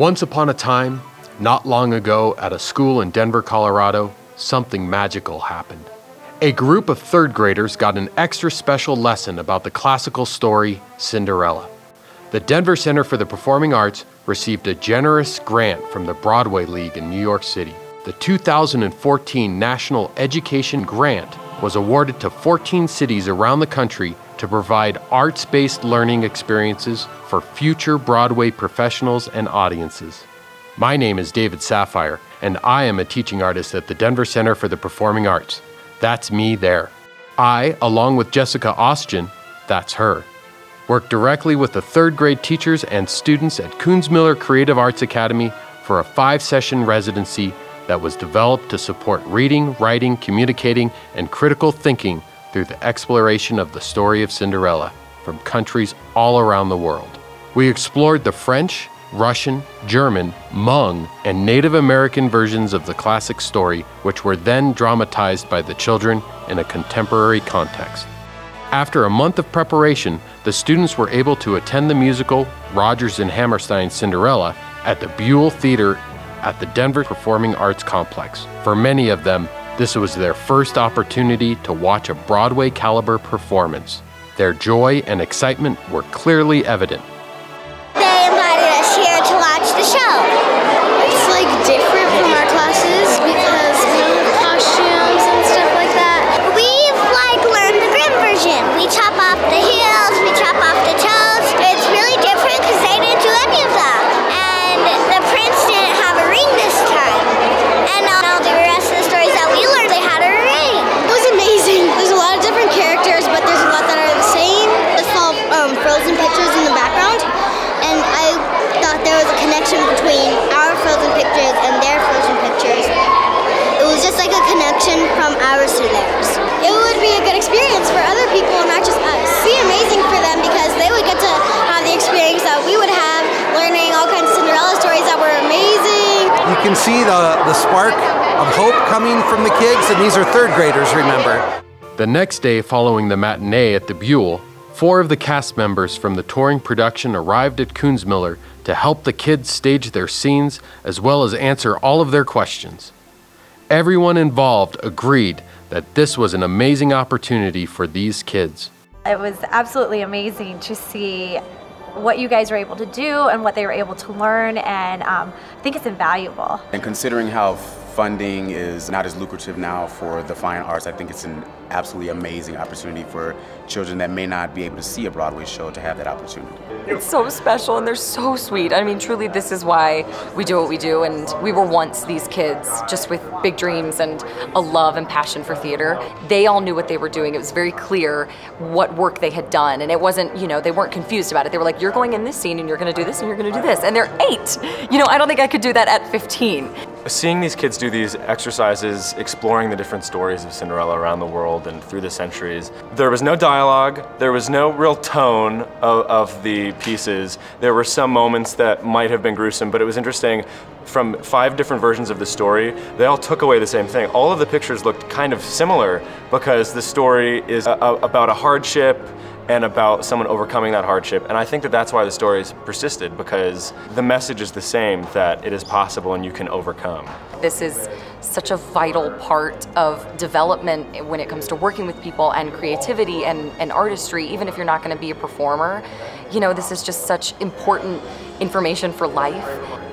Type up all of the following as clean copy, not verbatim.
Once upon a time, not long ago, at a school in Denver, Colorado, something magical happened. A group of third graders got an extra special lesson about the classical story, Cinderella. The Denver Center for the Performing Arts received a generous grant from the Broadway League in New York City. The 2014 National Education Grant was awarded to 14 cities around the country to provide arts-based learning experiences for future Broadway professionals and audiences. My name is David Saphier, and I am a teaching artist at the Denver Center for the Performing Arts. That's me there. I, along with Jessica Austgen, that's her, work directly with the third grade teachers and students at Kunsmiller Creative Arts Academy for a 5-session residency that was developed to support reading, writing, communicating, and critical thinking through the exploration of the story of Cinderella from countries all around the world. We explored the French, Russian, German, Hmong, and Native American versions of the classic story, which were then dramatized by the children in a contemporary context. After a month of preparation, the students were able to attend the musical Rodgers and Hammerstein's Cinderella at the Buell Theater at the Denver Performing Arts Complex. For many of them, this was their first opportunity to watch a Broadway caliber performance. Their joy and excitement were clearly evident. They invited us here to watch the show. It's like different from our classes because we have costumes and stuff like that. We've learned the grim version. We chop off the heels, we chop off the toes. It's really different because they didn't do any of that. And the prince didn't have a ring this time. And all the rest of the stories that we learned, they had a ring. It was amazing. There's a lot of different characters, but there's a lot that are the same. I saw frozen pictures in the background, and I thought there was a connection between our frozen pictures and their frozen pictures. It was just like a connection from ours to theirs. It would be a good experience for other people, not just us. It'd be amazing for them because they would get to have the experience that we would have, learning all kinds of Cinderella stories that were amazing. You can see the spark of hope coming from the kids, and these are third graders, remember. The next day following the matinee at the Buell, 4 of the cast members from the touring production arrived at Kunsmiller to help the kids stage their scenes as well as answer all of their questions. Everyone involved agreed that this was an amazing opportunity for these kids. It was absolutely amazing to see what you guys were able to do and what they were able to learn, and I think it's invaluable. And considering how funding is not as lucrative now for the fine arts, I think it's an absolutely amazing opportunity for children that may not be able to see a Broadway show to have that opportunity. It's so special and they're so sweet. I mean, truly, this is why we do what we do, and we were once these kids just with big dreams and a love and passion for theater. They all knew what they were doing. It was very clear what work they had done, and it wasn't, they weren't confused about it. They were like, you're going in this scene and you're going to do this and you're going to do this, and they're 8. I don't think I could do that at 15. Seeing these kids do these exercises, exploring the different stories of Cinderella around the world and through the centuries, there was no dialogue, there was no real tone of the pieces. There were some moments that might have been gruesome, but it was interesting. From 5 different versions of the story, they all took away the same thing. All of the pictures looked kind of similar because the story is about a hardship and about someone overcoming that hardship. And I think that that's why the stories persisted, because the message is the same, that it is possible and you can overcome. This is such a vital part of development when it comes to working with people and creativity and artistry, even if you're not going to be a performer. This is just such important information for life.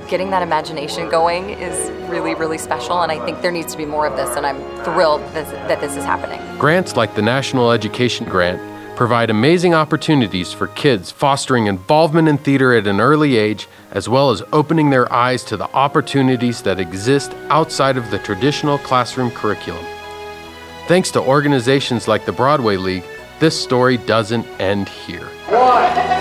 Getting that imagination going is really, really special, and I think there needs to be more of this, and I'm thrilled that this is happening. Grants like the National Education Grant provide amazing opportunities for kids, fostering involvement in theater at an early age, as well as opening their eyes to the opportunities that exist outside of the traditional classroom curriculum. Thanks to organizations like the Broadway League, this story doesn't end here. 1,